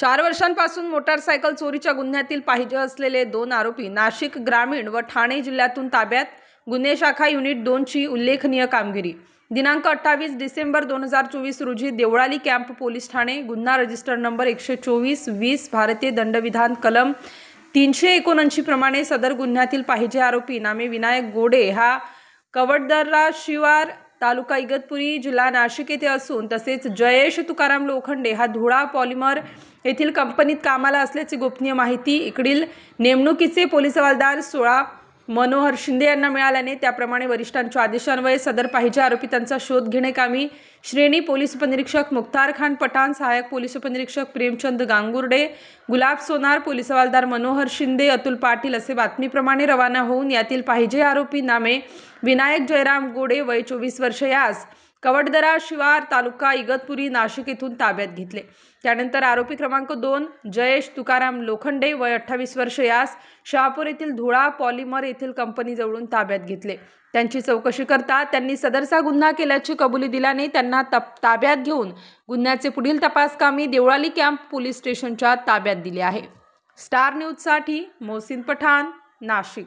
4 वर्षांपासून मोटारसायकल चोरीच्या गुन्ह्यातील पाहिजे असलेले 2 आरोपी नाशिक ग्रामीण व ठाणे जिल्ह्यातून ताब्यात. गुन्हे शाखा युनिट 2 ची उल्लेखनीय कामगिरी. दिनांक 28 डिसेंबर 2024 रोजी देवळाली कॅम्प पोलीस ठाणे. गुन्हा रजिस्टर नंबर 124/20 भारतीय दंडविधान कलम 379 प्रमाणे सदर गुन्ह्यातील पाहिजे आरोपी नामे विनायक गोडे हा कवडदरा शिवार तालुका इगतपुरी जिल्हा नाशिक येथे असून तसेच जयेश तुकाराम लोखंडे हा धुळा पॉलिमर येथील कंपनीत कामाला असल्याची गोपनीय माहिती इकडील नेमणुकीचे पोलीस हवालदार 16 मनोहर शिंदे यांना मिळाल्याने त्याप्रमाणे वरिष्ठांच्या आदेशान्वये सदर पाहिजे आरोपी त्यांचा शोध घेणे कामी श्रेणी पोलीस उपनिरीक्षक मुख्तार खान पठाण, सहाय्यक पोलीस उपनिरीक्षक प्रेमचंद गांगुर्डे, गुलाब सोनार, पोलीस हवालदार मनोहर शिंदे, अतुल पाटील असे बातमीप्रमाणे रवाना होऊन यातील पाहिजे आरोपी नामे विनायक जयराम गोडे वय 24 वर्ष यास कवडदरा शिवार तालुका इगतपुरी नाशिक येथून ताब्यात घेतले. त्यानंतर आरोपी क्रमांक 2 जयेश तुकाराम लोखंडे वय 28 वर्ष यास शहापूर येथील धुळा पॉलिमर येथील कंपनीजवळून ताब्यात घेतले. त्यांची चौकशी करता त्यांनी सदरचा गुन्हा केल्याची कबुली दिल्याने त्यांना ताब्यात घेऊन गुन्ह्याचे पुढील तपास कामी देवळाली कॅम्प पोलीस स्टेशनच्या ताब्यात दिले आहे. स्टार न्यूजसाठी मोहसिन पठाण, नाशिक.